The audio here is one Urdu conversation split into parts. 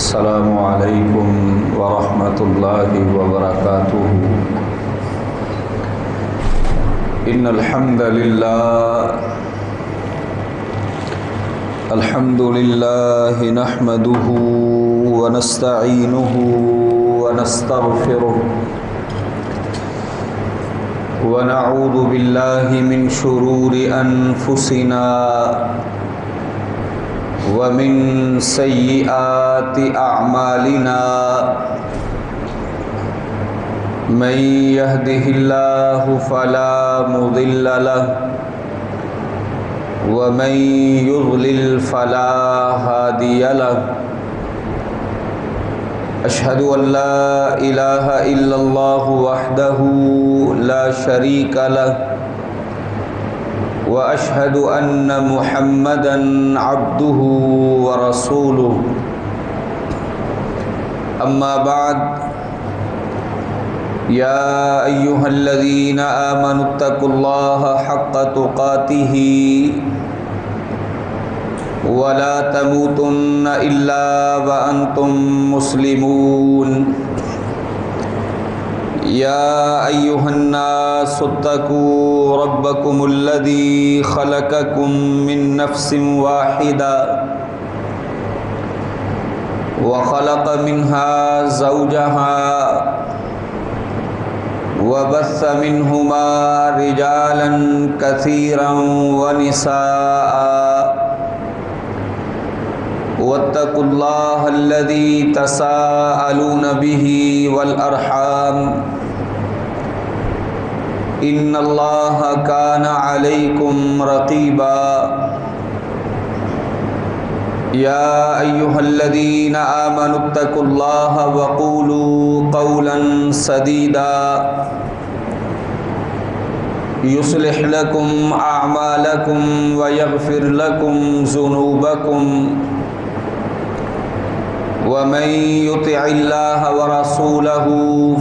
السلام علیکم ورحمۃ اللہ وبرکاتہ۔ ان الحمد للہ نحمده ونستعینه ونستغفره ونعوذ باللہ من شرور انفسنا ومن سیئات اعمالنا من يهده الله فلا مضل له ومن يضلل فلا هادي له أشهد أن لا إله إلا الله وحده لا شريك له وأشهد أن محمدًا عبده ورسوله أما بعد يا أيها الذين آمنوا اتقوا الله حق تقاته ولا تموتن إلا وأنتم مسلمون يا أيها الناس اتقوا ربكم الذي خلقكم من نفس واحدة وخلق منها زوجها وبث منهما رجالا كثيرا ونساء واتقوا الله الذي تساءلون به والأرحام إن الله كان عليكم رقيبا يا أيها الذين آمنوا اتقوا الله وقولوا قولا سديدا يصلح لكم أعمالكم ويغفر لكم ذنوبكم ومن يطع الله ورسوله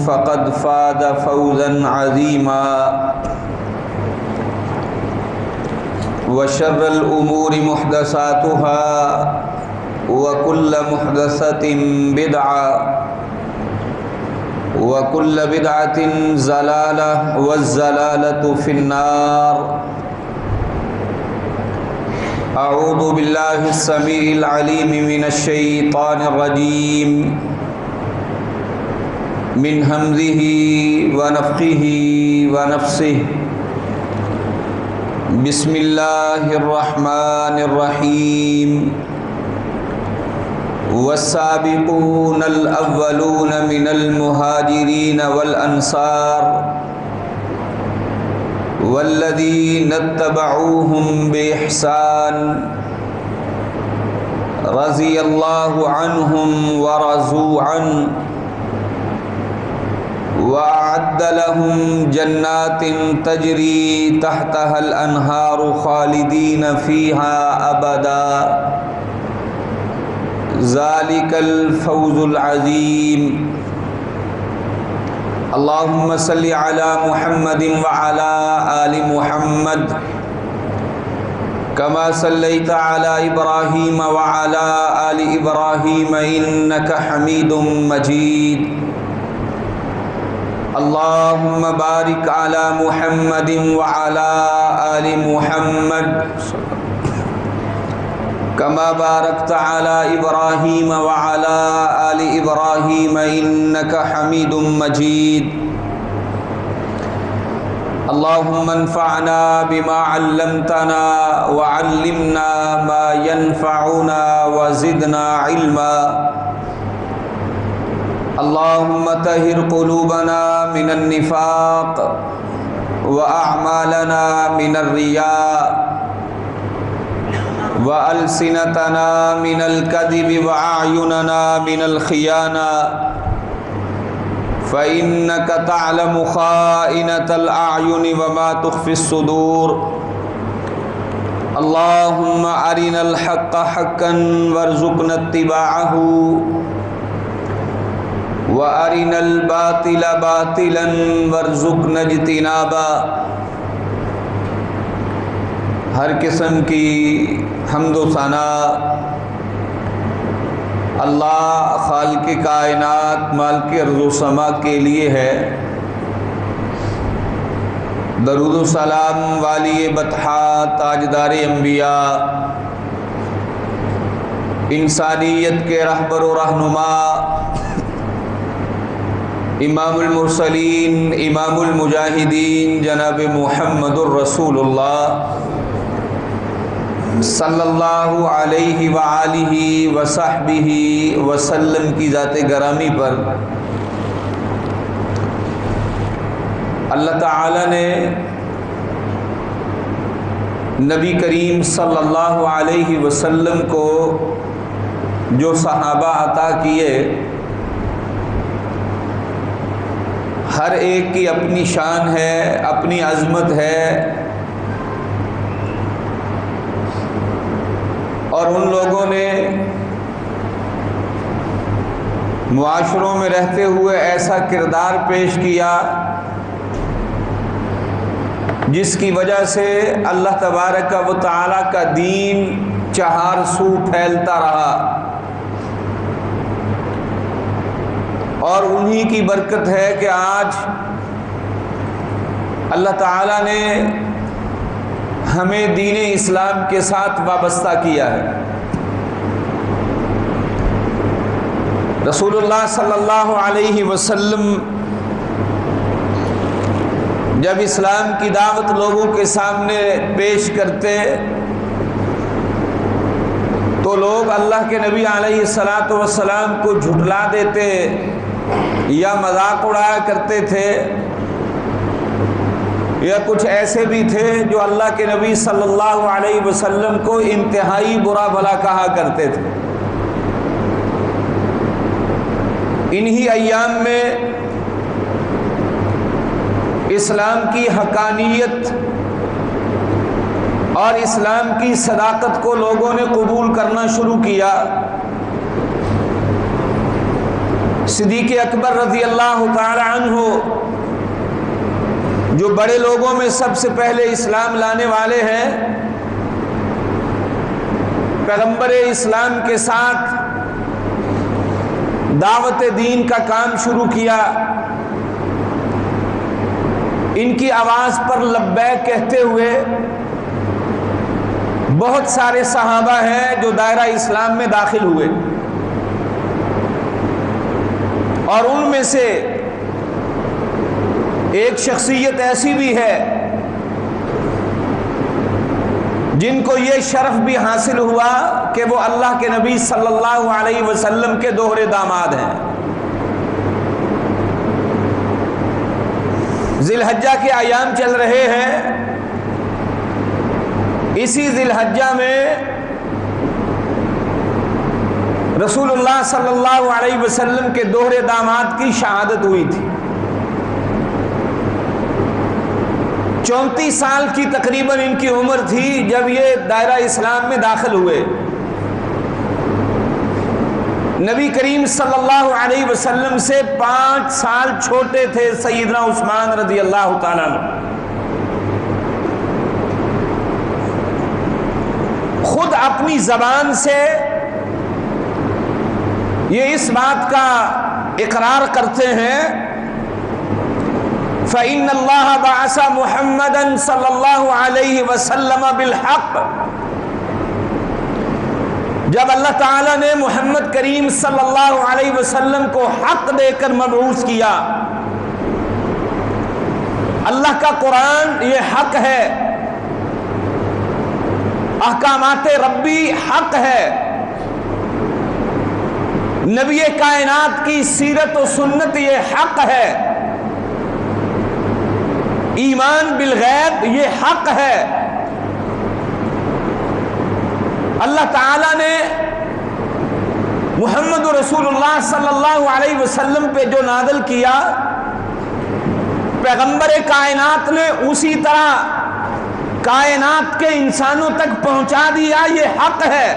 فقد فاز فوزا عظيما وشر الأمور محدثاتها وكل محدثة بدعة وكل بدعة ضلالة والضلالة في النار۔ اعوذ باللہ السمیع العلیم من الشیطان الرجیم من ہمزہ ونفخہ ونفثہ بسم اللہ الرحمن الرحیم والسابقون الاولون من المہاجرین والانصار والذین اتبعوهم بإحسان رضی اللہ عنہم ورضوا عنہ وأعد لهم جنات تجری تحتها الأنہار خالدین فیہا ابدا ذلک الفوز العظیم۔ اللہم صلی علی محمد وعلی آل محمد کما صلیت علی ابراہیم وعلی آل ابراہیم انک حمید مجید۔ اللہم بارک علی محمد وعلی آل محمد کما بارکت علی ابراہیم وعلی آل ابراہیم انک حمید مجید۔ اللہم انفعنا بما علمتنا وعلمنا ما ينفعنا وزدنا علما۔ اللہم طہر قلوبنا من النفاق واعمالنا من الرياء وألسنتنا من الكذب وأعيننا من الخيانة فإنك تعلم خائنة الأعين وما تخفي الصدور۔ اللهم أرنا الحق حقا وارزقنا اتباعه وأرنا الباطل باطلا وارزقنا اجتنابه۔ ہر قسم کی حمد و ثنا اللہ خالق کائنات مالک ارض و سما کے لیے ہے۔ درود و سلام والی بطحا تاجدار انبیاء، انسانیت کے رہبر و رہنما، امام المرسلین امام المجاہدین جناب محمد الرسول اللہ صلی اللہ علیہ وآلہ وصحبہ وسلم کی ذات گرامی پر اللہ تعالی نے نبی کریم صلی اللہ علیہ وسلم کو جو صحابہ عطا کیے، ہر ایک کی اپنی شان ہے، اپنی عظمت ہے، اور ان لوگوں نے معاشروں میں رہتے ہوئے ایسا کردار پیش کیا جس کی وجہ سے اللہ تبارک و تعالی کا دین چہار سو پھیلتا رہا، اور انہی کی برکت ہے کہ آج اللہ تعالی نے ہمیں دین اسلام کے ساتھ وابستہ کیا ہے۔ رسول اللہ صلی اللہ علیہ وسلم جب اسلام کی دعوت لوگوں کے سامنے پیش کرتے تو لوگ اللہ کے نبی علیہ الصلاۃ والسلام کو جھٹلا دیتے یا مذاق اڑایا کرتے تھے، یا کچھ ایسے بھی تھے جو اللہ کے نبی صلی اللہ علیہ وسلم کو انتہائی برا بھلا کہا کرتے تھے۔ انہی ایام میں اسلام کی حقانیت اور اسلام کی صداقت کو لوگوں نے قبول کرنا شروع کیا۔ صدیق اکبر رضی اللہ تعالی عنہ جو بڑے لوگوں میں سب سے پہلے اسلام لانے والے ہیں، پیغمبر اسلام کے ساتھ دعوت دین کا کام شروع کیا۔ ان کی آواز پر لبیک کہتے ہوئے بہت سارے صحابہ ہیں جو دائرہ اسلام میں داخل ہوئے، اور ان میں سے ایک شخصیت ایسی بھی ہے جن کو یہ شرف بھی حاصل ہوا کہ وہ اللہ کے نبی صلی اللہ علیہ وسلم کے دوہرے داماد ہیں۔ ذی الحجہ کے ایام چل رہے ہیں، اسی ذی الحجہ میں رسول اللہ صلی اللہ علیہ وسلم کے دوہرے داماد کی شہادت ہوئی تھی۔ 34 سال کی تقریباً ان کی عمر تھی جب یہ دائرہ اسلام میں داخل ہوئے۔ نبی کریم صلی اللہ علیہ وسلم سے 5 سال چھوٹے تھے سیدنا عثمان رضی اللہ تعالیٰ عنہ۔ خود اپنی زبان سے یہ اس بات کا اقرار کرتے ہیں فَإِنَّ اللَّهَ بَعَثَ مُحَمَّدًا صلی اللہ علیہ وسلم بِالْحَقِّ، جب اللہ تعالیٰ نے محمد کریم صلی اللہ علیہ وسلم کو حق دے کر مبعوث کیا، اللہ کا قرآن یہ حق ہے، احکامات ربی حق ہے، نبی کائنات کی سیرت و سنت یہ حق ہے، ایمان بالغیب یہ حق ہے۔ اللہ تعالیٰ نے محمد رسول اللہ صلی اللہ علیہ وسلم پہ جو نازل کیا، پیغمبر کائنات نے اسی طرح کائنات کے انسانوں تک پہنچا دیا، یہ حق ہے۔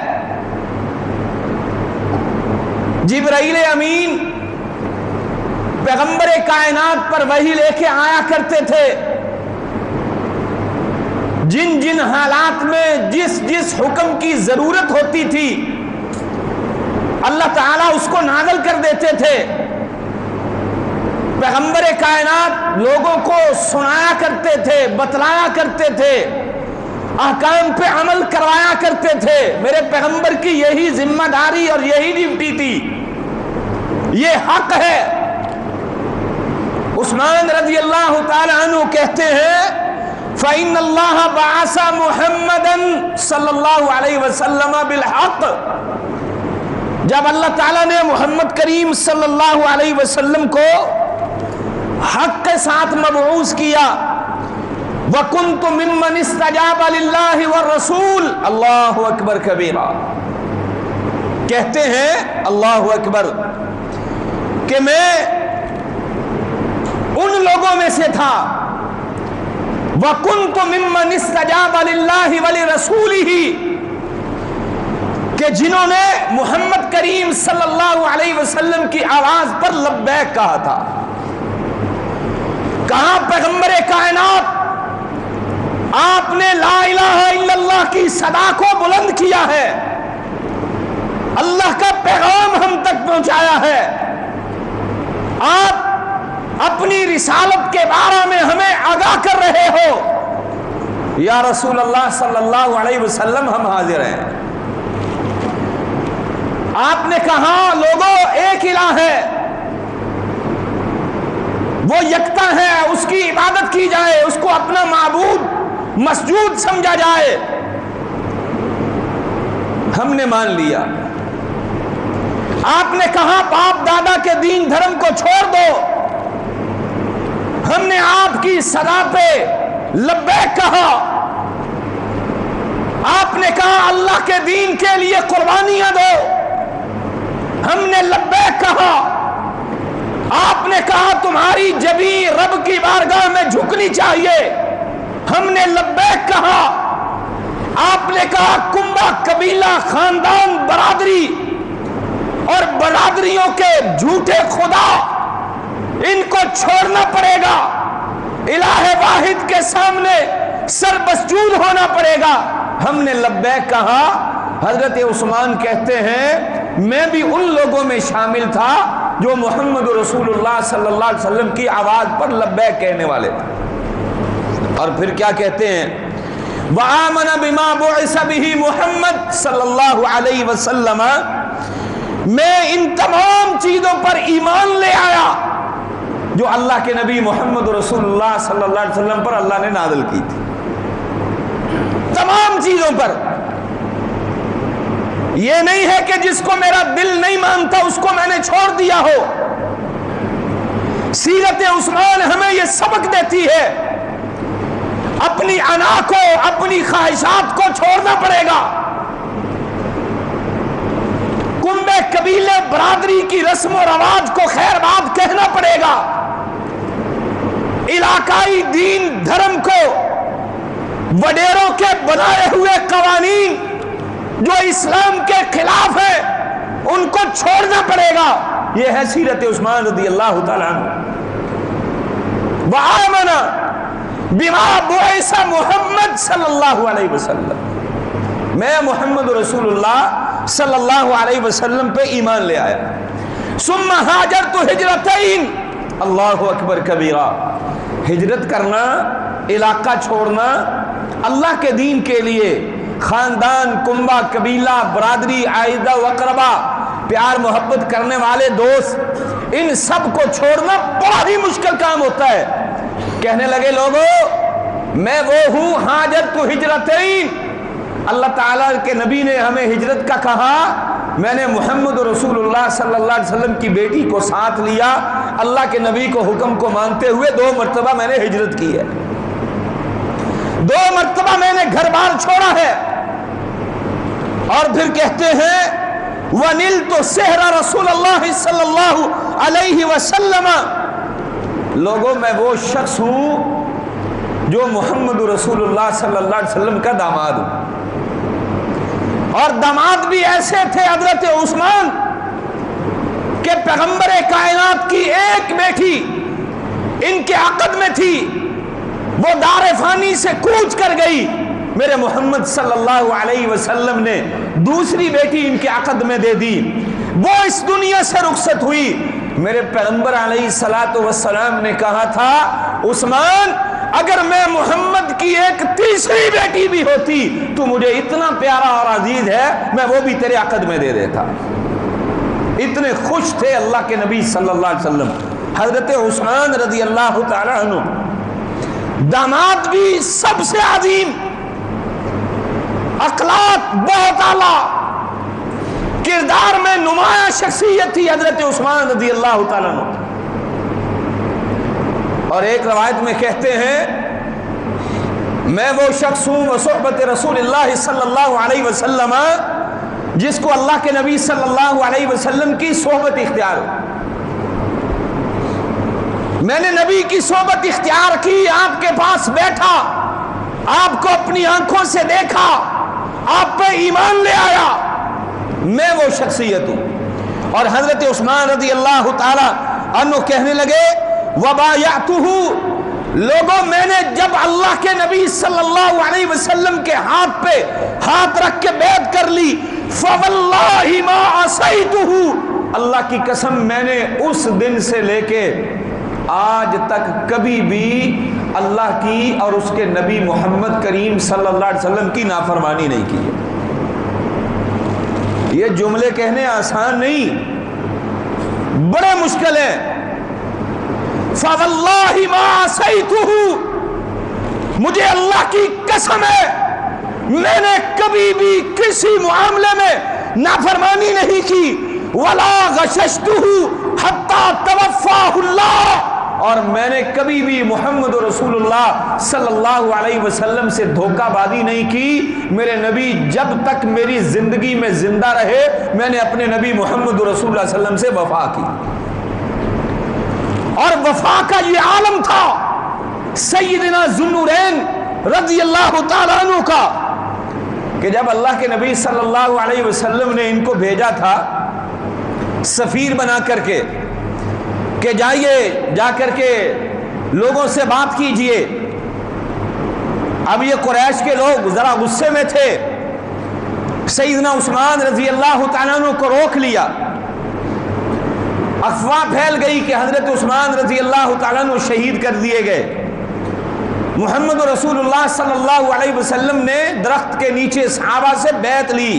جبرائیل امین پیغمبر کائنات پر وحی لے کے آیا کرتے تھے، جن جن حالات میں جس جس حکم کی ضرورت ہوتی تھی اللہ تعالیٰ اس کو نازل کر دیتے تھے. پیغمبر کائنات لوگوں کو سنایا کرتے تھے، بتلایا کرتے تھے، احکام پہ عمل کروایا کرتے تھے. میرے پیغمبر کی یہی ذمہ داری اور یہی ڈیوٹی تھی، یہ حق ہے. عثمان رضی اللہ تعالی عنہ کہتے ہیں فَإِنَّ اللَّهَ بَعَثَ مُحَمَّدًا صلی اللہ علیہ وسلم بالحق. جب اللہ تعالیٰ نے محمد کریم صلی اللہ علیہ وسلم کو حق کے ساتھ مبعوث کیا، وَكُنْتُ مِمَّنِ اسْتَجَابَ لِلَّهِ وَالرَّسُولِ. اللہ اکبر کبیرہ. کہتے ہیں اللہ اکبر کہ میں ان لوگوں میں سے تھا، وَكُنْتُ مِمَّنِ اسْتَجَابَ لِلَّهِ وَلِرَسُولِهِ، کہ جنہوں نے محمد کریم صلی اللہ علیہ وسلم کی آواز پر لبیک کہا تھا. کہا پیغمبر کائنات آپ نے لا الہ الا اللہ کی صدا کو بلند کیا ہے، اللہ کا پیغام ہم تک پہنچایا ہے، آپ اپنی رسالت کے بارے میں ہمیں آگاہ کر رہے ہو. یا رسول اللہ صلی اللہ علیہ وسلم ہم حاضر ہیں. آپ نے کہا لوگوں ایک الہ ہے، وہ یکتا ہے، اس کی عبادت کی جائے، اس کو اپنا معبود مسجود سمجھا جائے. ہم نے مان لیا. آپ نے کہا باپ دادا کے دین دھرم کو چھوڑ دو، ہم نے آپ کی صدا پہ لبیک کہا. آپ نے کہا اللہ کے دین کے لیے قربانیاں دو، ہم نے لبیک کہا. آپ نے کہا تمہاری جبین رب کی بارگاہ میں جھکنی چاہیے، ہم نے لبیک کہا. آپ نے کہا کنبہ قبیلہ خاندان برادری اور برادریوں کے جھوٹے خدا ان کو چھوڑنا پڑے گا، الہ واحد کے سامنے سر مسجود ہونا پڑے گا. ہم نے لبیک کہا. حضرت عثمان کہتے ہیں میں بھی ان لوگوں میں شامل تھا جو محمد رسول اللہ صلی اللہ علیہ وسلم کی آواز پر لبیک کہنے والے تھے. اور پھر کیا کہتے ہیں وَآمَنَ بِمَا بُعِثَ بِهِ محمد صلی اللہ علیہ وسلم. میں ان تمام چیزوں پر ایمان لے آیا جو اللہ کے نبی محمد رسول اللہ صلی اللہ علیہ وسلم پر اللہ نے نازل کی تھی. تمام چیزوں پر. یہ نہیں ہے کہ جس کو میرا دل نہیں مانتا اس کو میں نے چھوڑ دیا ہو. سیرت عثمان ہمیں یہ سبق دیتی ہے اپنی انا کو، اپنی خواہشات کو چھوڑنا پڑے گا. کنبے قبیلے برادری کی رسم و رواج کو خیر بات کہنا پڑے گا. علاقائی دین دھرم کو، وڈیروں کے بنائے ہوئے قوانین جو اسلام کے خلاف ہے ان کو چھوڑنا پڑے گا. یہ ہے سیرت عثمان رضی اللہ تعالیٰ عنہ. وآمن بما بعث محمد صلی اللہ علیہ وسلم. میں محمد رسول اللہ صلی اللہ علیہ وسلم پہ ایمان لے آیا. ثم ہاجرت ہجرتین. اللہ اکبر کبیرہ. ہجرت کرنا، علاقہ چھوڑنا اللہ کے دین کے لیے، خاندان، کنبہ، قبیلہ، برادری، عائدہ و اقربا، پیار محبت کرنے والے دوست، ان سب کو چھوڑنا بڑا ہی مشکل کام ہوتا ہے. کہنے لگے لوگوں میں وہ ہوں ہاجرت ہجرتین. اللہ تعالیٰ کے نبی نے ہمیں ہجرت کا کہا، میں نے محمد رسول اللہ صلی اللہ علیہ وسلم کی بیٹی کو ساتھ لیا. اللہ کے نبی کو حکم کو مانتے ہوئے 2 مرتبہ میں نے ہجرت کی ہے. 2 مرتبہ میں نے گھر بار چھوڑا ہے. اور پھر کہتے ہیں وَنِلْتُ سِحْرَ رسول اللہ صلی اللہ علیہ وسلم. لوگوں میں وہ شخص ہوں جو محمد رسول اللہ صلی اللہ علیہ وسلم کا داماد ہوں. اور داماد بھی ایسے تھے حضرت عثمان کہ پیغمبر کائنات کی ایک بیٹی ان کے عقد میں تھی، وہ دار فانی سے کوچ کر گئی. میرے محمد صلی اللہ علیہ وسلم نے دوسری بیٹی ان کے عقد میں دے دی. وہ اس دنیا سے رخصت ہوئی، میرے پیغمبر علیہ الصلوۃ والسلام نے کہا تھا عثمان اگر میں محمد کی ایک تیسری بیٹی بھی ہوتی تو مجھے اتنا پیارا اور عزیز ہے میں وہ بھی تیرے عقد میں دے دیتا۔ اتنے خوش تھے اللہ کے نبی صلی اللہ علیہ وسلم۔ حضرت عثمان رضی اللہ تعالی عنہ داماد بھی سب سے عظیم، اخلاق بہت اعلیٰ، کردار میں نمایاں شخصیت تھی حضرت عثمان رضی اللہ تعالی عنہ۔ اور ایک روایت میں کہتے ہیں میں وہ شخص ہوں وصحبت رسول اللہ صلی اللہ علیہ وسلم جس کو اللہ کے نبی صلی اللہ علیہ وسلم کی صحبت اختیار ہو۔ میں نے نبی کی صحبت اختیار کی، آپ کے پاس بیٹھا، آپ کو اپنی آنکھوں سے دیکھا، آپ پہ ایمان لے آیا، میں وہ شخصیت ہوں۔ اور حضرت عثمان رضی اللہ تعالی عنہ کہنے لگے وَبَایَعْتُهُ، لوگوں میں نے جب اللہ کے نبی صلی اللہ علیہ وسلم کے ہاتھ پہ ہاتھ رکھ کے بیعت کر لی فَوَاللَّهِ مَا عَصَيْتُهُ، اللہ کی قسم میں نے اس دن سے لے کے آج تک کبھی بھی اللہ کی اور اس کے نبی محمد کریم صلی اللہ علیہ وسلم کی نافرمانی نہیں کی ہے۔ یہ جملے کہنے آسان نہیں، بڑے مشکل ہیں۔ فَوَاللَّهِ مَا عَصَيْتُهُ، مجھے اللہ کی قسم ہے میں نے کبھی بھی کسی معاملے میں نافرمانی نہیں کی، وَلَا غَشَشْتُهُ حَتَّى تَوَفَّاهُ اللَّهُ، اور میں نے کبھی بھی محمد رسول اللہ صلی اللہ علیہ وسلم سے دھوکہ بازی نہیں کی۔ میرے نبی جب تک میری زندگی میں زندہ رہے میں نے اپنے نبی محمد رسول اللہ صلی اللہ علیہ وسلم سے وفا کی، اور وفا کا یہ عالم تھا سیدنا ذوالنورین رضی اللہ تعالیٰ عنہ کا کہ جب اللہ کے نبی صلی اللہ علیہ وسلم نے ان کو بھیجا تھا سفیر بنا کر کے کہ جائیے جا کر کے لوگوں سے بات کیجئے، اب یہ قریش کے لوگ ذرا غصے میں تھے، سیدنا عثمان رضی اللہ تعالیٰ عنہ کو روک لیا، افواہ پھیل گئی کہ حضرت عثمان رضی اللہ تعالیٰ عنہ شہید کر دیے گئے۔ محمد رسول اللہ صلی اللہ علیہ وسلم نے درخت کے نیچے صحابہ سے بیعت لی،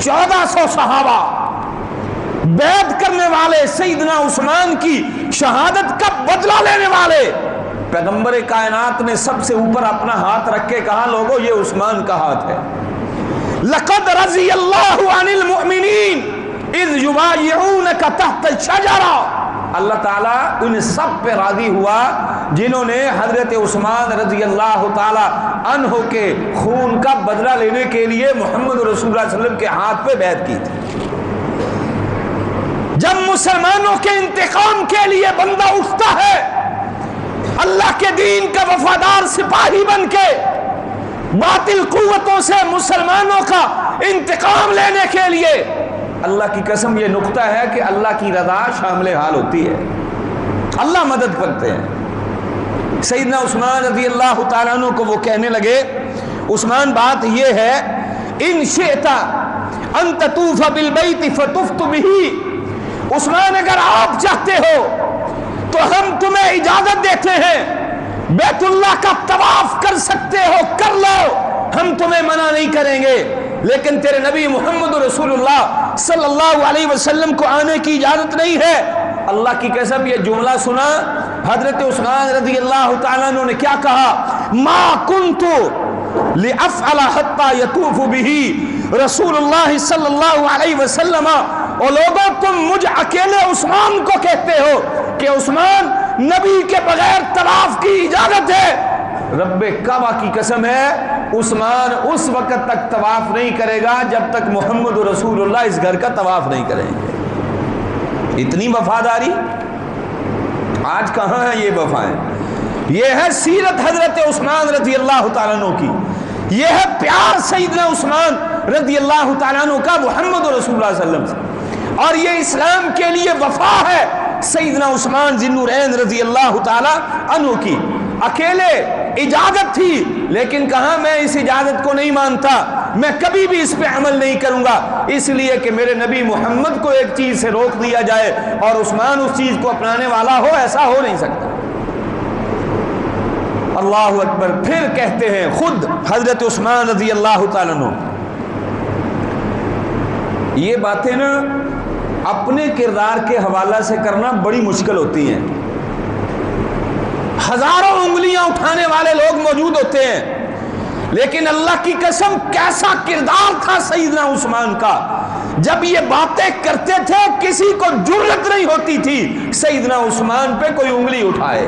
1400 صحابہ بیعت کرنے والے، سیدنا عثمان کی شہادت کا بدلہ لینے والے۔ پیغمبر کائنات نے سب سے اوپر اپنا ہاتھ رکھ کے کہا لوگوں یہ عثمان کا ہاتھ ہے۔ لَقَدْ رَضِيَ اللَّهُ عَنِ الْمُؤْمِنِينَ اِذْ يُبَایِعُونَکَ تَحْتَ الشَّجَرَةِ، اللہ تعالیٰ ان سب پہ راضی ہوا جنہوں نے حضرت عثمان رضی اللہ تعالی عنہ کے خون کا بدلہ لینے کے لیے محمد رسول اللہ صلی اللہ علیہ وسلم کے ہاتھ پہ بیعت کی تھی۔ جب مسلمانوں کے انتقام کے لیے بندہ اٹھتا ہے اللہ کے دین کا وفادار سپاہی بن کے باطل قوتوں سے مسلمانوں کا انتقام لینے کے لیے، اللہ کی قسم یہ نقطہ ہے کہ اللہ کی رضا شامل حال ہوتی ہے، اللہ مدد کرتے ہیں۔ سیدنا عثمان رضی اللہ تعالیٰ عنہ کو وہ کہنے لگے عثمان بات یہ ہے ان شئت ان تطوف بالبیت فطفت به، عثمان اگر آپ چاہتے ہو تو ہم تمہیں اجازت دیتے ہیں بیت اللہ کا طواف کر سکتے ہو کر لو، ہم تمہیں منع نہیں کریں گے، لیکن تیرے نبی محمد رسول اللہ صلی اللہ علیہ وسلم کو آنے کی اجازت نہیں ہے۔ اللہ کی قسم یہ جملہ سنا حضرت عثمان رضی اللہ تعالیٰ عنہ نے کیا کہا ما کنت لأفعل حتى يطوف به رسول اللہ صلی اللہ علیہ وسلم، اور لوگوں تم مجھ اکیلے عثمان کو کہتے ہو کہ عثمان نبی کے بغیر طواف کی اجازت ہے، رب کعبہ کی قسم ہے عثمان اس وقت تک طواف نہیں کرے گا جب تک محمد رسول اللہ اس گھر کا طواف نہیں کریں گے۔ اتنی وفاداری آج کہاں ہے یہ وفائیں؟ یہ ہے سیرت حضرت عثمان رضی اللہ تعالیٰ عنہ کی، یہ ہے پیار سیدنا عثمان رضی اللہ تعالیٰ عنہ کا محمد رسول اللہ صلی اللہ علیہ وسلم سے، اور یہ اسلام کے لیے وفا ہے سیدنا عثمان ذی النورین رضی اللہ تعالیٰ عنہ کی۔ اکیلے اجازت تھی، لیکن کہا میں اس اجازت کو نہیں مانتا، میں کبھی بھی اس پہ عمل نہیں کروں گا، اس لیے کہ میرے نبی محمد کو ایک چیز سے روک دیا جائے اور عثمان اس چیز کو اپنانے والا ہو، ایسا ہو نہیں سکتا۔ اللہ اکبر۔ پھر کہتے ہیں خود حضرت عثمان رضی اللہ تعالیٰ عنہ، یہ باتیں نا اپنے کردار کے حوالہ سے کرنا بڑی مشکل ہوتی ہیں، ہزاروں انگلیاں اٹھانے والے لوگ موجود ہوتے ہیں، لیکن اللہ کی قسم کیسا کردار تھا سیدنا عثمان کا، جب یہ باتیں کرتے تھے کسی کو جرأت نہیں ہوتی تھی سیدنا عثمان پہ کوئی انگلی اٹھائے۔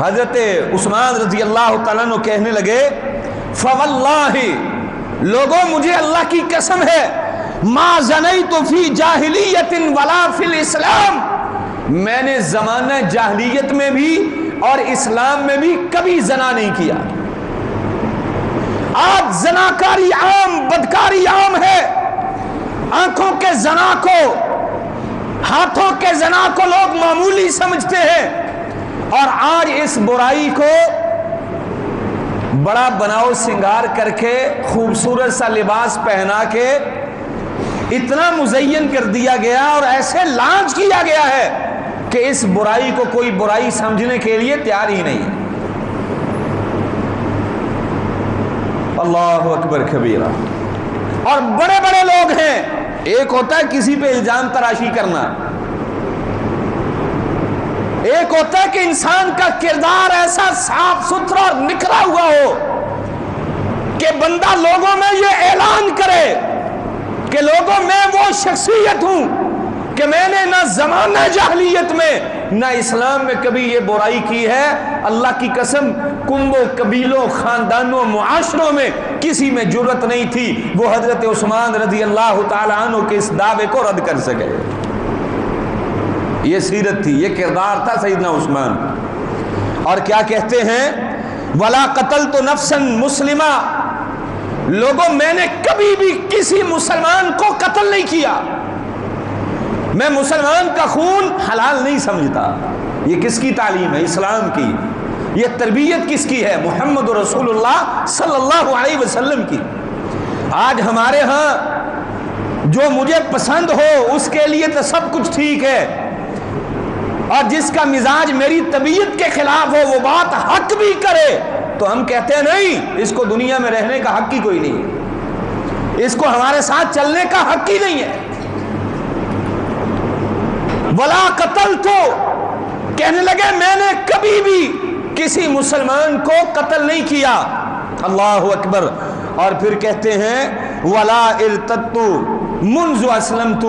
حضرت عثمان رضی اللہ تعالیٰ عنہ کہنے لگے فواللہ، لوگوں مجھے اللہ کی قسم ہے، ما زنیت فی جاہلیت ولا فی الاسلام، میں نے زمانہ جاہلیت میں بھی اور اسلام میں بھی کبھی زنا نہیں کیا۔ آج زناکاری عام، بدکاری عام ہے، آنکھوں کے زنا کو، ہاتھوں کے زنا کو لوگ معمولی سمجھتے ہیں، اور آج اس برائی کو بڑا بناؤ سنگار کر کے خوبصورت سا لباس پہنا کے اتنا مزین کر دیا گیا اور ایسے لانچ کیا گیا ہے کہ اس برائی کو کوئی برائی سمجھنے کے لیے تیار ہی نہیں۔ اللہ اکبر کبیرہ۔ اور بڑے بڑے لوگ ہیں، ایک ہوتا ہے کسی پہ الزام تراشی کرنا، ایک ہوتا ہے کہ انسان کا کردار ایسا صاف ستھرا اور نکھرا ہوا ہو کہ بندہ لوگوں میں یہ اعلان کرے کہ لوگوں میں وہ شخصیت ہوں کہ میں نے نہ زمانہ جاہلیت میں نہ اسلام میں کبھی یہ برائی کی ہے، اللہ کی قسم کنبوں، قبیلوں، خاندانوں، معاشروں میں کسی میں جرأت نہیں تھی وہ حضرت عثمان رضی اللہ تعالیٰ عنہ کے اس دعوے کو رد کر سکے۔ یہ سیرت تھی، یہ کردار تھا سیدنا عثمان۔ اور کیا کہتے ہیں وَلَا قَتَلْتُ نَفْسًا مُسْلِمًا، لوگوں میں نے کبھی بھی کسی مسلمان کو قتل نہیں کیا، میں مسلمان کا خون حلال نہیں سمجھتا۔ یہ کس کی تعلیم ہے؟ اسلام کی۔ یہ تربیت کس کی ہے؟ محمد رسول اللہ صلی اللہ علیہ وسلم کی۔ آج ہمارے ہاں جو مجھے پسند ہو اس کے لیے تو سب کچھ ٹھیک ہے، اور جس کا مزاج میری طبیعت کے خلاف ہو وہ بات حق بھی کرے تو ہم کہتے ہیں نہیں، اس کو دنیا میں رہنے کا حق ہی کوئی نہیں ہے، اس کو ہمارے ساتھ چلنے کا حق ہی نہیں ہے۔ ولا قتلت، کہنے لگے میں نے کبھی بھی کسی مسلمان کو قتل نہیں کیا۔ اللہ اکبر۔ اور پھر کہتے ہیں ولا ارتدت منذ اسلمت،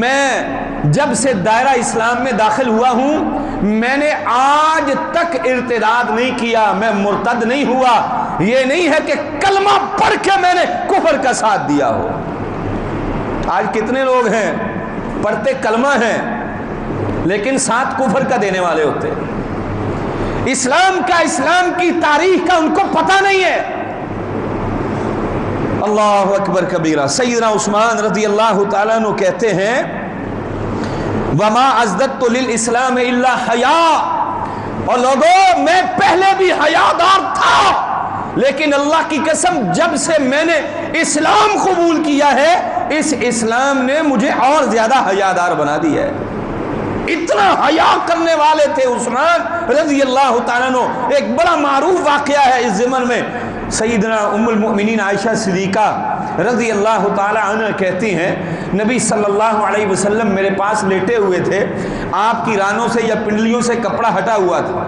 میں جب سے دائرہ اسلام میں داخل ہوا ہوں میں نے آج تک ارتداد نہیں کیا، میں مرتد نہیں ہوا۔ یہ نہیں ہے کہ کلمہ پڑھ کے میں نے کفر کا ساتھ دیا ہو۔ آج کتنے لوگ ہیں پڑھتے کلمہ ہیں لیکن ساتھ کفر کا دینے والے ہوتے، اسلام کا، اسلام کی تاریخ کا ان کو پتہ نہیں ہے۔ اللہ اکبر کبیرہ۔ سیدنا عثمان رضی اللہ تعالیٰ عنہ کہتے ہیں وما ازددت للاسلام الا حیا، اور لوگوں میں پہلے بھی حیادار تھا لیکن اللہ کی قسم جب سے میں نے اسلام قبول کیا ہے اس اسلام نے مجھے اور زیادہ حیادار بنا دیا ہے۔ اتنا حیا کرنے والے تھے عثمان رضی اللہ تعالیٰ عنہ۔ ایک بڑا معروف واقعہ ہے اس ضمن میں، سیدنا ام المؤمنین عائشہ صدیقہ رضی اللہ تعالیٰ عنہ کہتی ہیں نبی صلی اللہ علیہ وسلم میرے پاس لیٹے ہوئے تھے، آپ کی رانوں سے یا پنڈلیوں سے کپڑا ہٹا ہوا تھا،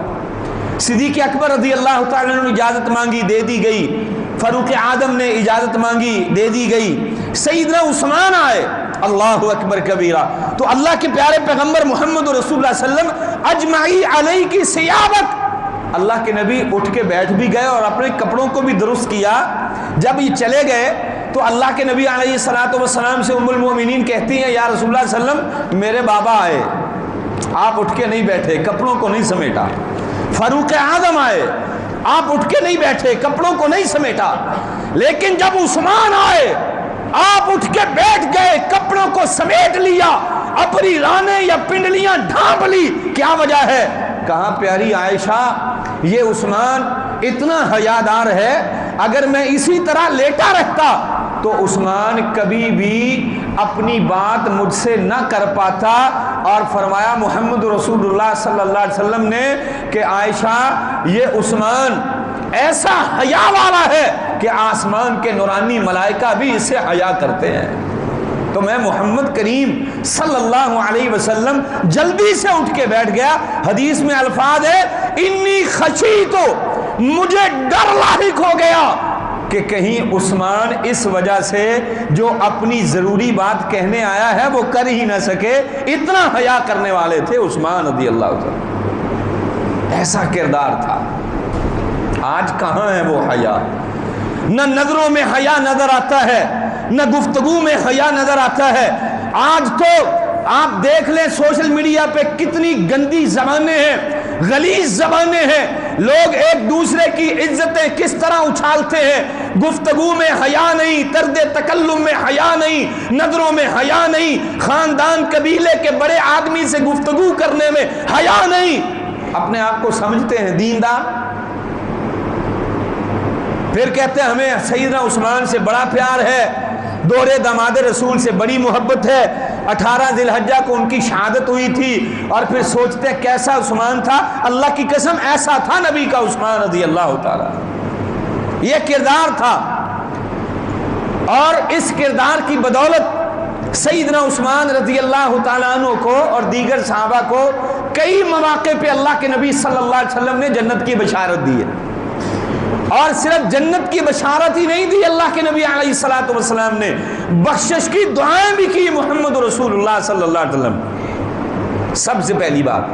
صدیق اکبر رضی اللہ تعالیٰ عنہ نے اجازت مانگی، دے دی گئی، فاروق اعظم نے اجازت مانگی، دے دی گئی، سیدنا عثمان آئے، اللہ اکبر کبیرہ، تو اللہ کے پیارے پیغمبر محمد رسول اللہ صلی اللہ علیہ وسلم اجمعی علیہ کی سیابت، اللہ کے نبی اٹھ کے بیٹھ بھی گئے اور اپنے کپڑوں کو بھی درست کیا۔ جب یہ چلے گئے تو اللہ کے نبی علیہ الصلوۃ والسلام سے ام المؤمنین کہتی ہیں یا رسول اللہ صلی اللہ علیہ وسلم میرے بابا آئے، آپ اٹھ کے نہیں بیٹھے، کپڑوں کو نہیں سمیٹا۔ فاروق اعظم آئے، آپ اٹھ کے نہیں بیٹھے، کپڑوں کو نہیں سمیٹا۔ لیکن جب عثمان آئے آپ اٹھ کے بیٹھ گئے، کپڑوں کو سمیٹ لیا، اپنی رانے یا پنڈلیاں ڈھانپ لی۔ کیا وجہ ہے؟ کہا پیاری عائشہ یہ عثمان اتنا حیادار ہے، اگر میں اسی طرح لیٹا رہتا تو عثمان کبھی بھی اپنی بات مجھ سے نہ کر پاتا۔ اور فرمایا محمد رسول اللہ صلی اللہ علیہ وسلم نے کہ عائشہ یہ عثمان ایسا حیا والا ہے کہ آسمان کے نورانی ملائکہ بھی اس سے حیا کرتے ہیں۔ تو میں محمد کریم صلی اللہ علیہ وسلم جلدی سے اٹھ کے بیٹھ گیا۔ حدیث میں الفاظ ہے انی خشیتو، مجھے ڈر لاحق ہو گیا کہ کہیں عثمان اس وجہ سے جو اپنی ضروری بات کہنے آیا ہے وہ کر ہی نہ سکے، اتنا حیا کرنے والے تھے عثمان رضی اللہ عنہ، ایسا کردار تھا۔ آج کہاں ہے وہ حیا؟ نہ نظروں میں حیا نظر آتا ہے، نہ گفتگو میں حیا نظر آتا ہے۔ آج تو آپ دیکھ لیں سوشل میڈیا پہ کتنی گندی زبانیں ہیں، غلیظ زبانیں ہیں، لوگ ایک دوسرے کی عزتیں کس طرح اچھالتے ہیں۔ گفتگو میں حیا نہیں، طرز تکلم میں حیا نہیں، نظروں میں حیا نہیں، خاندان قبیلے کے بڑے آدمی سے گفتگو کرنے میں حیا نہیں۔ اپنے آپ کو سمجھتے ہیں دیندار، پھر کہتے ہیں ہمیں سیدنا عثمان سے بڑا پیار ہے، دوہرے داماد رسول سے بڑی محبت ہے، 18 ذی الحجہ کو ان کی شہادت ہوئی تھی، اور پھر سوچتے ہیں کیسا عثمان تھا، اللہ کی قسم ایسا تھا نبی کا عثمان رضی اللہ تعالی، یہ کردار تھا۔ اور اس کردار کی بدولت سیدنا عثمان رضی اللہ تعالیٰ عنہ کو اور دیگر صحابہ کو کئی مواقع پہ اللہ کے نبی صلی اللہ علیہ وسلم نے جنت کی بشارت دی ہے، اور صرف جنت کی بشارت ہی نہیں دی، اللہ کے نبی علیہ الصلوۃ والسلام نے بخشش کی دعائیں بھی کی محمد رسول اللہ صلی اللہ علیہ وسلم۔ سب سے پہلی بات،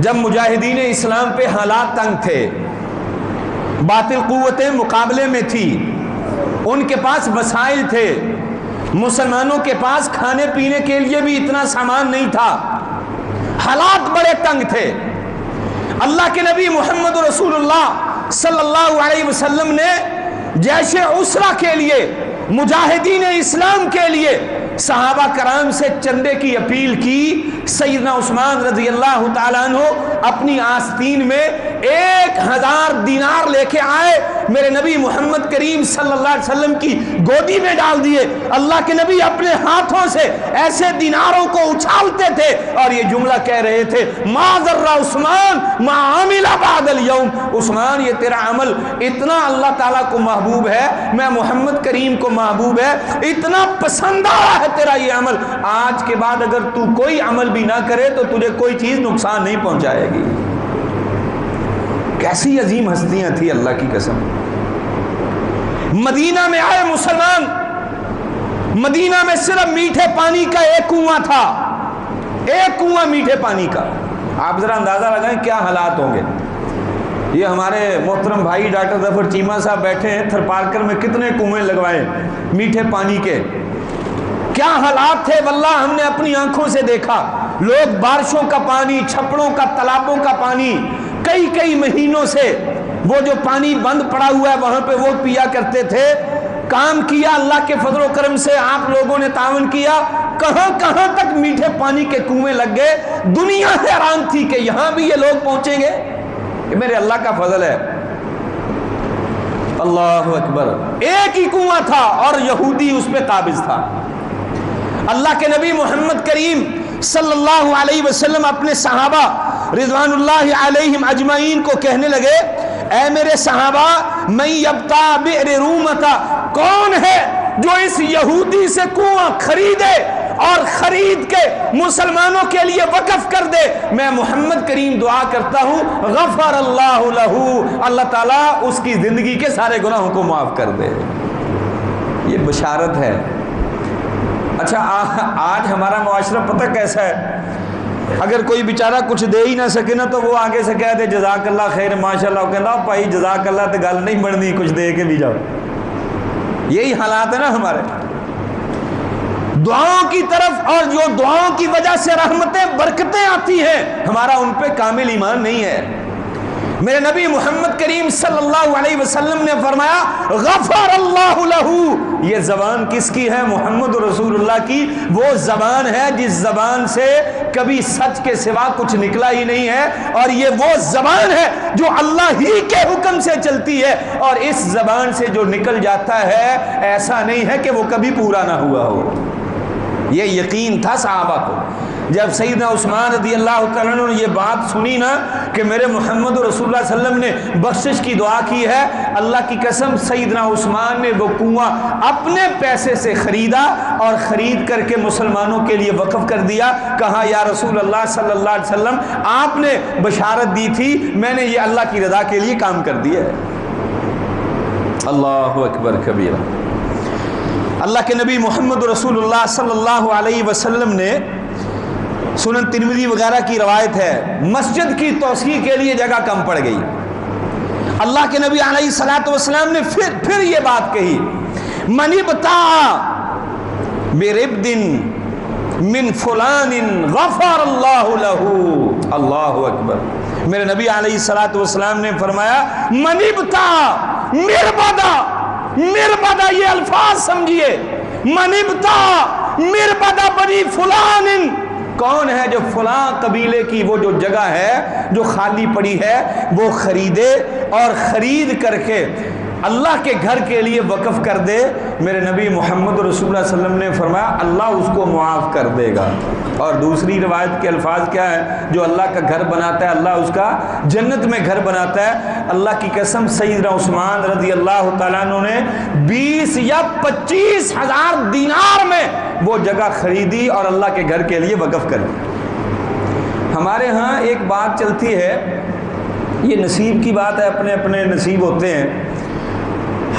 جب مجاہدین اسلام پہ حالات تنگ تھے، باطل قوتیں مقابلے میں تھی، ان کے پاس وسائل تھے، مسلمانوں کے پاس کھانے پینے کے لیے بھی اتنا سامان نہیں تھا، حالات بڑے تنگ تھے، اللہ کے نبی محمد رسول اللہ صلی اللہ علیہ وسلم نے جیش عسرہ کے لیے، مجاہدین اسلام کے لیے صحابہ کرام سے چندے کی اپیل کی۔ سیدنا عثمان رضی اللہ تعالیٰ عنہ اپنی آستین میں 1000 دینار لے کے آئے، میرے نبی محمد کریم صلی اللہ علیہ وسلم کی گودی میں ڈال دیے۔ اللہ کے نبی اپنے ہاتھوں سے ایسے دیناروں کو اچھالتے تھے اور یہ جملہ کہہ رہے تھے ما ضر عثمان ما عمل بعد اليوم، عثمان یہ تیرا عمل اتنا اللہ تعالیٰ کو محبوب ہے، میں محمد کریم کو محبوب ہے، اتنا پسند آیا ہے تیرا یہ عمل، آج کے بعد اگر تو کوئی عمل بھی نہ کرے تو تجھے کوئی چیز نقصان نہیں پہنچائے گی۔ کیسی عظیم ہستیاں تھی اللہ کی قسم۔ مدینہ میں آئے مسلمان، مدینہ میں صرف میٹھے پانی کا ایک کنواں تھا، ایک کنواں میٹھے پانی کا۔ آپ ذرا اندازہ لگائیں کیا حالات ہوں گے۔ یہ ہمارے محترم بھائی ڈاکٹر ظفر چیمہ صاحب بیٹھے ہیں، تھر پارکر میں کتنے کنویں لگوائے میٹھے پانی کے، کیا حالات تھے واللہ ہم نے اپنی آنکھوں سے دیکھا۔ لوگ بارشوں کا پانی، چھپڑوں کا، تالابوں کا پانی کئی مہینوں سے وہ جو پانی بند پڑا ہوا ہے وہاں پہ وہ پیا کرتے تھے۔ کام کیا اللہ کے فضل و کرم سے، آپ لوگوں نے تعاون کیا، کہاں کہاں تک میٹھے پانی کے کنویں لگ گئے۔ دنیا حیران تھی کہ یہاں بھی یہ لوگ پہنچیں گے، یہ میرے اللہ کا فضل ہے۔ اللہ اکبر، ایک ہی کنواں تھا اور یہودی اس پہ قابض تھا۔ اللہ کے نبی محمد کریم صلی اللہ علیہ وسلم اپنے صحابہ رضوان اللہ علیہم اجمعین کو کہنے لگے اے میرے صحابہ من یبتا بئر رومتا، کون ہے جو اس یہودی سے کنواں خریدے اور خرید کے مسلمانوں کے لیے وقف کر دے، میں محمد کریم دعا کرتا ہوں غفر اللہ لہو، اللہ تعالیٰ اس کی زندگی کے سارے گناہوں کو معاف کر دے۔ یہ بشارت ہے۔ اچھا آج ہمارا معاشرہ پتہ کیسا ہے، اگر کوئی بیچارہ کچھ دے ہی نہ سکے نا تو وہ آگے سے کہہ دے جزاک اللہ خیر ماشاءاللہ، وہ کہنا بھائی جزاک اللہ تو گل نہیں بننی، کچھ دے کے بھی جاؤ۔ یہی حالات ہے نا ہمارے، دعاؤں کی طرف، اور جو دعاؤں کی وجہ سے رحمتیں برکتیں آتی ہیں، ہمارا ان پہ کامل ایمان نہیں ہے۔ میرے نبی محمد کریم صلی اللہ علیہ وسلم نے فرمایا غفر اللہ لہو، یہ زبان کس کی ہے؟ محمد رسول اللہ کی۔ وہ زبان ہے جس زبان سے کبھی سچ کے سوا کچھ نکلا ہی نہیں ہے، اور یہ وہ زبان ہے جو اللہ ہی کے حکم سے چلتی ہے، اور اس زبان سے جو نکل جاتا ہے ایسا نہیں ہے کہ وہ کبھی پورا نہ ہوا ہو۔ یہ یقین تھا صحابہ کو۔ جب سیدنا عثمان رضی اللہ تعالیٰ عنہ نے یہ بات سنی نا کہ میرے محمد رسول اللہ صلی اللہ علیہ وسلم نے بخشش کی دعا کی ہے، اللہ کی قسم سیدنا عثمان نے وہ کنواں اپنے پیسے سے خریدا اور خرید کر کے مسلمانوں کے لیے وقف کر دیا۔ کہا یا رسول اللہ صلی اللہ علیہ وسلم، آپ نے بشارت دی تھی، میں نے یہ اللہ کی رضا کے لیے کام کر دیا ہے۔ اللہ اکبر کبیرہ۔ اللہ کے نبی محمد رسول اللہ صلی اللہ علیہ وسلم نے، سنن ترمذی وغیرہ کی روایت ہے، مسجد کی توسیع کے لیے جگہ کم پڑ گئی۔ اللہ کے نبی علیہ الصلوۃ والسلام نے پھر یہ بات کہی، من ابتاع بربد من فلان غفر اللہ لہ۔ اللہ اکبر۔ میرے نبی علیہ الصلوۃ والسلام نے فرمایا من ابتاع، مربدہ، یہ الفاظ سمجھیے، من ابتاع مربدہ بنی فلان، کون ہے جو فلاں قبیلے کی وہ جو جگہ ہے جو خالی پڑی ہے وہ خریدے اور خرید کر کے اللہ کے گھر کے لیے وقف کر دے، میرے نبی محمد رسول اللہ صلی اللہ علیہ وسلم نے فرمایا اللہ اس کو معاف کر دے گا۔ اور دوسری روایت کے الفاظ کیا ہے؟ جو اللہ کا گھر بناتا ہے اللہ اس کا جنت میں گھر بناتا ہے۔ اللہ کی قسم سیدنا عثمان رضی اللہ تعالیٰ عنہ نے 20 یا 25 ہزار دینار میں وہ جگہ خریدی اور اللہ کے گھر کے لیے وقف کر دی۔ ہمارے ہاں ایک بات چلتی ہے، یہ نصیب کی بات ہے، اپنے اپنے نصیب ہوتے ہیں۔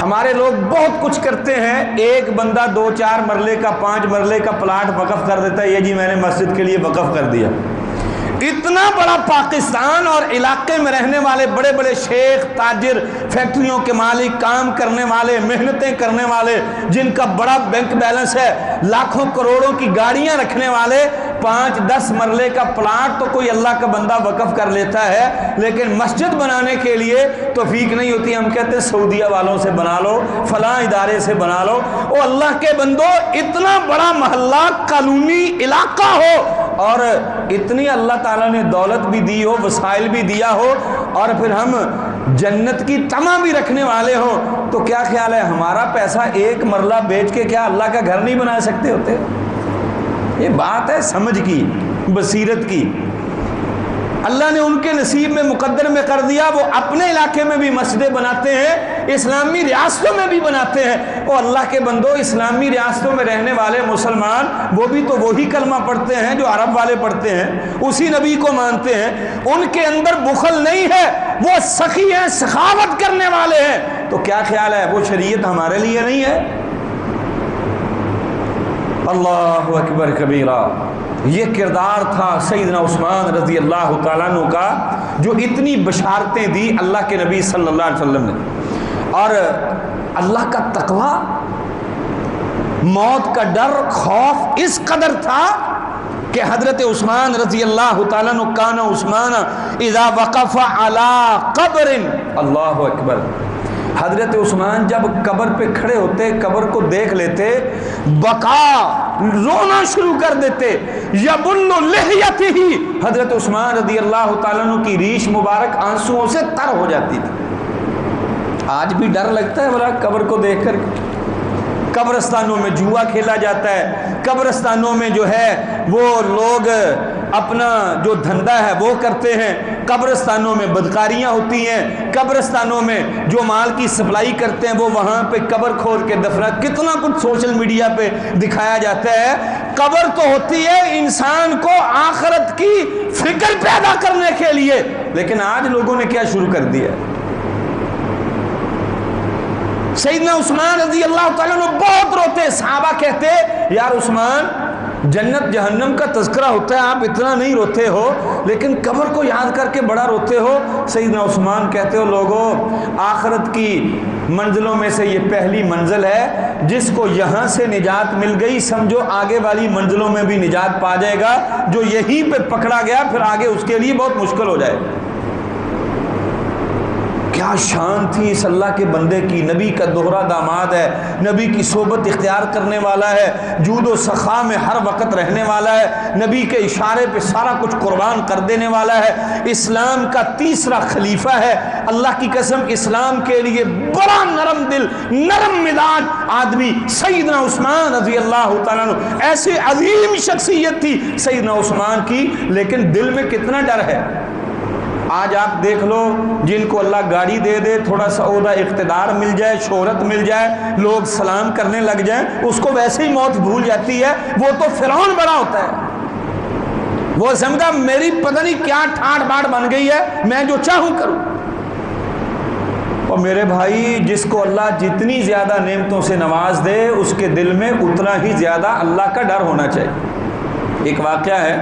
ہمارے لوگ بہت کچھ کرتے ہیں، ایک بندہ 2-4 مرلے کا 5 مرلے کا پلاٹ وقف کر دیتا ہے، یہ جی میں نے مسجد کے لیے وقف کر دیا۔ اتنا بڑا پاکستان اور علاقے میں رہنے والے بڑے بڑے شیخ، تاجر، فیکٹریوں کے مالک، کام کرنے والے، محنتیں کرنے والے، جن کا بڑا بینک بیلنس ہے، لاکھوں کروڑوں کی گاڑیاں رکھنے والے، 5-10 مرلے کا پلاٹ تو کوئی اللہ کا بندہ وقف کر لیتا ہے، لیکن مسجد بنانے کے لیے توفیق نہیں ہوتی۔ ہم کہتے ہیں سعودیہ والوں سے بنا لو، فلاں ادارے سے بنا لو۔ او اللہ کے بندو، اتنا بڑا محلہ، کالونی، علاقہ ہو اور اتنی اللہ تعالیٰ نے دولت بھی دی ہو، وسائل بھی دیا ہو، اور پھر ہم جنت کی طمع بھی رکھنے والے ہوں، تو کیا خیال ہے ہمارا پیسہ ایک مرلہ بیچ کے کیا اللہ کا گھر نہیں بنا سکتے ہوتے؟ یہ بات ہے سمجھ کی، بصیرت کی۔ اللہ نے ان کے نصیب میں مقدر میں کر دیا، وہ اپنے علاقے میں بھی مسجدیں بناتے ہیں، اسلامی ریاستوں میں بھی بناتے ہیں۔ اور اللہ کے بندو، اسلامی ریاستوں میں رہنے والے مسلمان وہ بھی تو وہی کلمہ پڑھتے ہیں جو عرب والے پڑھتے ہیں، اسی نبی کو مانتے ہیں، ان کے اندر بخل نہیں ہے، وہ سخی ہیں، سخاوت کرنے والے ہیں۔ تو کیا خیال ہے وہ شریعت ہمارے لیے نہیں ہے؟ اللہ اکبر کبیرہ۔ یہ کردار تھا سیدنا عثمان رضی اللہ تعالیٰ عنہ کا، جو اتنی بشارتیں دی اللہ کے نبی صلی اللہ علیہ وسلم نے، اور اللہ کا تقوی، موت کا ڈر، خوف اس قدر تھا کہ حضرت عثمان رضی اللہ تعالیٰ عنہ کان عثمان اذا وقف علی قبر، اللہ اکبر، حضرت عثمان جب قبر پہ کھڑے ہوتے، قبر کو دیکھ لیتے، بقا، رونا شروع کر دیتے، یبل لحیتہ، حضرت عثمان رضی اللہ تعالیٰ عنہ کی ریش مبارک آنسوؤں سے تر ہو جاتی تھی۔ آج بھی ڈر لگتا ہے بھلا قبر کو دیکھ کر؟ قبرستانوں میں جوا کھیلا جاتا ہے، قبرستانوں میں جو ہے وہ لوگ اپنا جو دھندا ہے وہ کرتے ہیں، قبرستانوں میں بدکاریاں ہوتی ہیں، قبرستانوں میں جو مال کی سپلائی کرتے ہیں وہ وہاں پہ قبر کھود کے دفنا، کتنا کچھ سوشل میڈیا پہ دکھایا جاتا ہے۔ قبر تو ہوتی ہے انسان کو آخرت کی فکر پیدا کرنے کے لیے، لیکن آج لوگوں نے کیا شروع کر دیا؟ سیدنا عثمان رضی اللہ تعالیٰ عنہ بہت روتے، صحابہ کہتے یار عثمان، جنت جہنم کا تذکرہ ہوتا ہے، آپ اتنا نہیں روتے ہو، لیکن قبر کو یاد کر کے بڑا روتے ہو۔ سیدنا عثمان کہتے ہو لوگوں، آخرت کی منزلوں میں سے یہ پہلی منزل ہے، جس کو یہاں سے نجات مل گئی سمجھو آگے والی منزلوں میں بھی نجات پا جائے گا، جو یہیں پہ پکڑا گیا پھر آگے اس کے لیے بہت مشکل ہو جائے۔ کیا شان تھی اس اللہ کے بندے کی، نبی کا دوہرا داماد ہے، نبی کی صحبت اختیار کرنے والا ہے، جود و سخا میں ہر وقت رہنے والا ہے، نبی کے اشارے پہ سارا کچھ قربان کر دینے والا ہے، اسلام کا تیسرا خلیفہ ہے۔ اللہ کی قسم اسلام کے لیے بڑا نرم دل، نرم مزاج آدمی سیدنا عثمان رضی اللہ تعالیٰ عنہ، ایسی عظیم شخصیت تھی سیدنا عثمان کی، لیکن دل میں کتنا ڈر ہے۔ آج آپ دیکھ لو، جن کو اللہ گاڑی دے دے، تھوڑا سا عہدہ اقتدار مل جائے، شہرت مل جائے، لوگ سلام کرنے لگ جائیں، اس کو ویسے ہی موت بھول جاتی ہے۔ وہ تو فرعون بڑا ہوتا ہے، وہ سمجھا میری پتہ نہیں کیا ٹھاٹ باٹ بن گئی ہے، میں جو چاہوں کروں۔ اور میرے بھائی، جس کو اللہ جتنی زیادہ نعمتوں سے نواز دے، اس کے دل میں اتنا ہی زیادہ اللہ کا ڈر ہونا چاہیے۔ ایک واقعہ ہے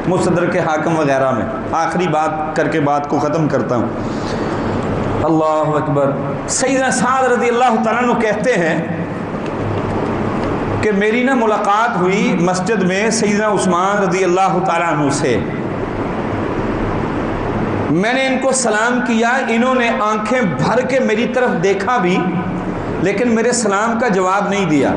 مستدرک حاکم وغیرہ میں، آخری بات کر کے بات کو ختم کرتا ہوں۔ اللہ اکبر۔ سیدنا سعد رضی اللہ تعالیٰ عنہ کہتے ہیں کہ میری ملاقات ہوئی مسجد میں سیدنا عثمان رضی اللہ تعالیٰ عنہ سے، میں نے ان کو سلام کیا، انہوں نے آنکھیں بھر کے میری طرف دیکھا بھی، لیکن میرے سلام کا جواب نہیں دیا۔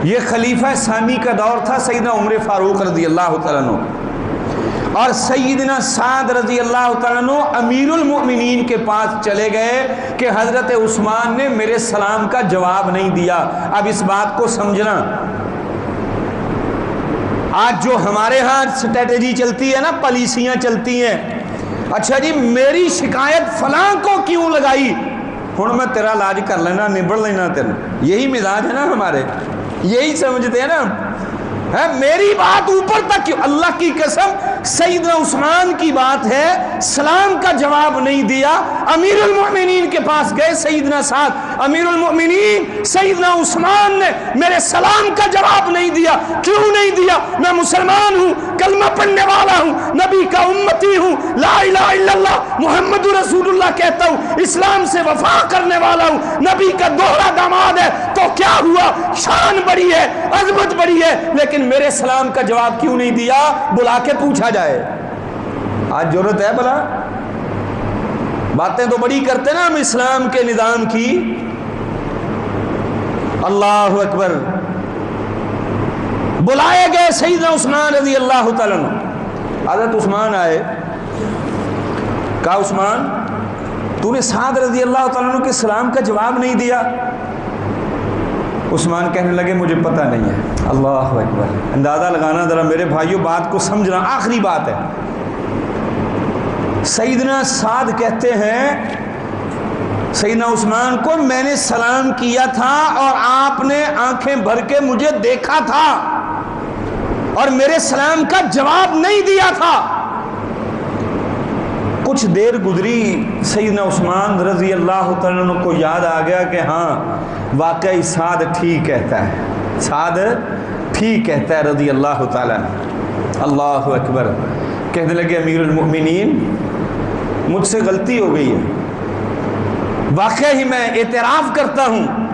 یہ خلیفہ ثانی کا دور تھا، سیدنا عمر فاروق رضی اللہ تعالیٰ عنہ، اور سیدنا سعد رضی اللہ تعالیٰ عنہ امیر المؤمنین کے پاس چلے گئے کہ حضرت عثمان نے میرے سلام کا جواب نہیں دیا۔ اب اس بات کو سمجھنا، آج جو ہمارے ہاں اسٹریٹجی چلتی ہے نا، پالیسیاں چلتی ہیں، اچھا جی میری شکایت فلاں کو کیوں لگائی، ہن میں تیرا علاج کر لینا، نبڑ لینا تیرا، یہی مزاج ہے نا ہمارے، یہی سمجھتے ہیں نا ہے، میری بات اوپر تک کیوں۔ اللہ کی قسم سیدنا عثمان کی بات ہے، سلام کا جواب نہیں دیا، امیر المؤمنین کے پاس گئے سیدنا سعد، امیر المؤمنین سیدنا عثمان نے میرے سلام کا جواب نہیں دیا۔ کیوں نہیں دیا؟ میں مسلمان ہوں، کلمہ پڑھنے والا ہوں، نبی کا امتی ہوں، لا الہ الا اللہ محمد رسول اللہ کہتا ہوں، اسلام سے وفا کرنے والا ہوں، نبی کا دوہرا داماد ہے، تو کیا ہوا؟ شان بڑی ہے، عظمت بڑی ہے، لیکن میرے سلام کا جواب کیوں نہیں دیا؟ بلا کے پوچھا جائے۔ آج ضرورت ہے بلا، باتیں تو بڑی کرتے نا ہم اسلام کے نظام کی۔ اللہ اکبر۔ بلائے گئے سیدنا عثمان رضی اللہ تعالیٰ عنہ، حضرت عثمان آئے، کہا عثمان تو نے سعد رضی اللہ تعالیٰ عنہ کے سلام کا جواب نہیں دیا؟ عثمان کہنے لگے مجھے پتہ نہیں ہے۔ اللہ اکبر۔ اندازہ لگانا ذرا میرے بھائیوں، بات کو سمجھنا، آخری بات ہے۔ سیدنا سعد کہتے ہیں سیدنا عثمان کو، میں نے سلام کیا تھا اور آپ نے آنکھیں بھر کے مجھے دیکھا تھا اور میرے سلام کا جواب نہیں دیا تھا۔ کچھ دیر گزری، سیدنا عثمان رضی اللہ تعالیٰ عنہ کو یاد آ گیا کہ ہاں واقعی سعد ٹھیک کہتا ہے، سعد ٹھیک کہتا ہے رضی اللہ تعالیٰ عنہ۔ اللہ اکبر۔ کہنے لگے امیر المؤمنین مجھ سے غلطی ہو گئی ہے، واقعی میں اعتراف کرتا ہوں،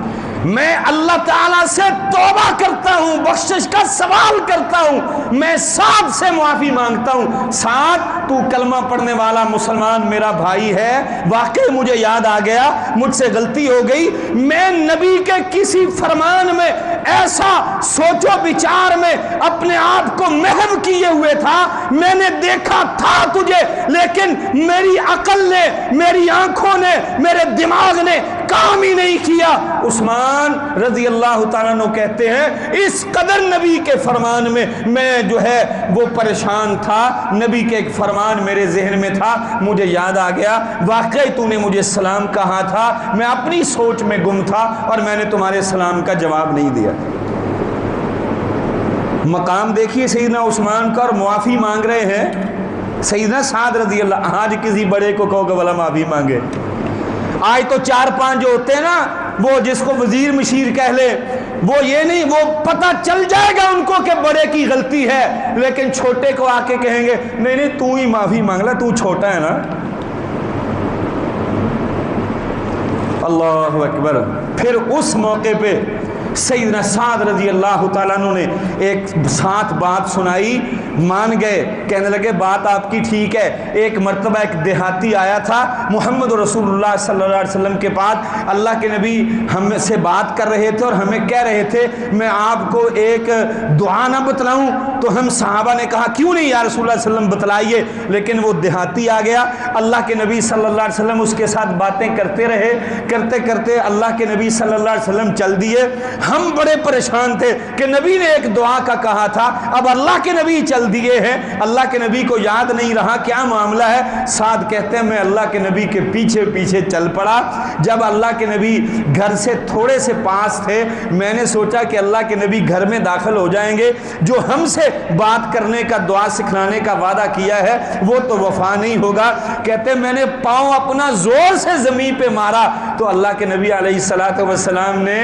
میں اللہ تعالیٰ سے توبہ کرتا ہوں، بخشش کا سوال کرتا ہوں، میں سعد سے معافی مانگتا ہوں۔ سعد تو کلمہ پڑھنے والا مسلمان میرا بھائی ہے، واقعی مجھے یاد آ گیا، مجھ سے غلطی ہو گئی، میں نبی کے کسی فرمان میں ایسا سوچ و بچار میں اپنے آپ کو محو کیے ہوئے تھا، میں نے دیکھا تھا تجھے، لیکن میری عقل نے، میری آنکھوں نے، میرے دماغ نے کام ہی نہیں کیا۔ عثمان رضی اللہ تعالیٰ عنہ کہتے ہیں اس قدر نبی کے فرمان میں میں جو ہے وہ پریشان تھا، نبی کے ایک فرمان میرے ذہن میں تھا، مجھے یاد آ گیا واقعی تو نے مجھے سلام کہا تھا، میں اپنی سوچ میں گم تھا اور میں نے تمہارے سلام کا جواب نہیں دیا۔ مقام دیکھیے سیدنا عثمان کا، اور معافی مانگ رہے ہیں سیدنا سعد رضی اللہ۔ آج کسی بڑے کو کہو کہ بھلا معافی مانگے، آج تو 4-5 جو ہوتے ہیں نا، وہ جس کو وزیر مشیر کہہ لے، وہ یہ نہیں، وہ پتہ چل جائے گا ان کو کہ بڑے کی غلطی ہے، لیکن چھوٹے کو آ کے کہیں گے نہیں نہیں تو ہی معافی مانگ لے، تو چھوٹا ہے نا۔ اللہ اکبر۔ پھر اس موقع پہ سیدنا سعد رضی اللہ تعالیٰ عنہ نے ایک ساتھ بات سنائی، مان گئے، کہنے لگے بات آپ کی ٹھیک ہے۔ ایک مرتبہ ایک دیہاتی آیا تھا محمد رسول اللہ صلی اللہ علیہ وسلم کے پاس، اللہ کے نبی ہم سے بات کر رہے تھے اور ہمیں کہہ رہے تھے میں آپ کو ایک دعا نہ بتلاؤں؟ تو ہم صحابہ نے کہا کیوں نہیں یا رسول اللہ صلی اللہ علیہ وسلم بتلائیے، لیکن وہ دیہاتی آ گیا، اللہ کے نبی صلی اللہ علیہ وسلم اس کے ساتھ باتیں کرتے رہے، کرتے کرتے اللہ کے نبی صلی اللہ علیہ وسلم چل دیے۔ ہم بڑے پریشان تھے کہ نبی نے ایک دعا کا کہا تھا، اب اللہ کے نبی چل دیے ہیں، اللہ کے نبی کو یاد نہیں رہا، کیا معاملہ ہے؟ سعد کہتے ہیں میں اللہ کے نبی کے پیچھے پیچھے چل پڑا، جب اللہ کے نبی گھر سے تھوڑے سے پاس تھے میں نے سوچا کہ اللہ کے نبی گھر میں داخل ہو جائیں گے، جو ہم سے بات کرنے کا دعا سکھلانے کا وعدہ کیا ہے وہ تو وفا نہیں ہوگا۔ کہتے ہیں میں نے پاؤں اپنا زور سے زمین پہ مارا تو اللہ کے نبی علیہ السلام نے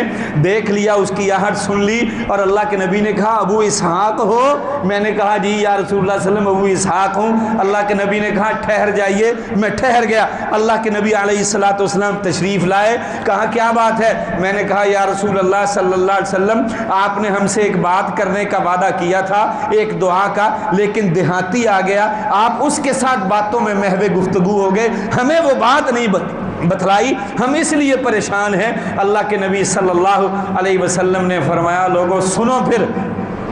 دیکھ لیا، اس کی آہٹ سن لی، اور اللہ کے نبی نے کہا ابو اسحاق ہو؟ میں نے کہا جی یا رسول اللہ صلی اللہ علیہ وسلم ابو اسحاق ہوں۔ اللہ کے نبی نے کہا ٹھہر جائیے، میں ٹھہر گیا۔ اللہ کے نبی علیہ السلام تشریف لائے، کہا کیا بات ہے؟ میں نے کہا یا رسول اللہ صلی اللہ علیہ وسلم آپ نے ہم سے ایک بات کرنے کا وعدہ کیا تھا، ایک دعا کا، لیکن دیہاتی آ گیا، آپ اس کے ساتھ باتوں میں محو گفتگو ہو گئے، ہمیں وہ بات نہیں بتلائی، ہم اس لیے پریشان ہیں۔ اللہ کے نبی صلی اللہ علیہ وسلم نے فرمایا لوگوں سنو، پھر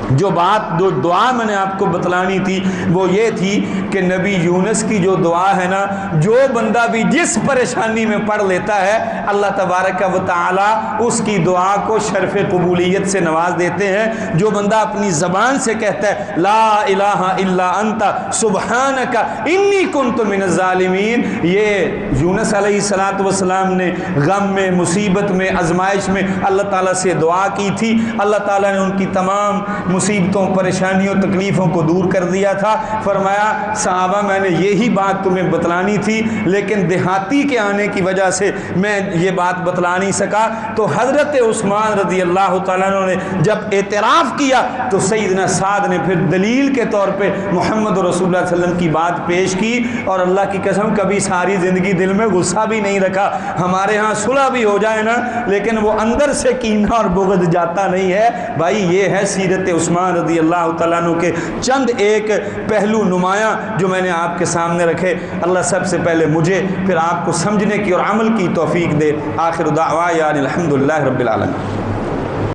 جو بات جو دعا میں نے آپ کو بتلانی تھی وہ یہ تھی کہ نبی یونس کی جو دعا ہے نا، جو بندہ بھی جس پریشانی میں پڑھ لیتا ہے اللہ تبارک و تعالی اس کی دعا کو شرف قبولیت سے نواز دیتے ہیں۔ جو بندہ اپنی زبان سے کہتا ہے لا الہ الا انت سبحانک انی کنت من الظالمین، یہ یونس علیہ السلام نے غم میں، مصیبت میں، آزمائش میں اللہ تعالیٰ سے دعا کی تھی، اللہ تعالیٰ نے ان کی تمام مصیبتوں، پریشانیوں، تکلیفوں کو دور کر دیا تھا۔ فرمایا صحابہ میں نے یہی بات تمہیں بتلانی تھی، لیکن دیہاتی کے آنے کی وجہ سے میں یہ بات بتلا نہیں سکا۔ تو حضرت عثمان رضی اللہ تعالیٰ عنہ نے جب اعتراف کیا تو سیدنا سعد نے پھر دلیل کے طور پہ محمد رسول اللہ صلی اللہ علیہ وسلم کی بات پیش کی، اور اللہ کی قسم کبھی ساری زندگی دل میں غصہ بھی نہیں رکھا۔ ہمارے ہاں صلح بھی ہو جائے نا لیکن وہ اندر سے کینہ اور بغض جاتا نہیں ہے۔ بھائی یہ ہے سیرت عثمان رضی اللہ تعالیٰ عنہ کے چند ایک پہلو نمایاں جو میں نے آپ کے سامنے رکھے۔ اللہ سب سے پہلے مجھے پھر آپ کو سمجھنے کی اور عمل کی توفیق دے۔ آخر دعوانا الحمدللہ رب العالمین۔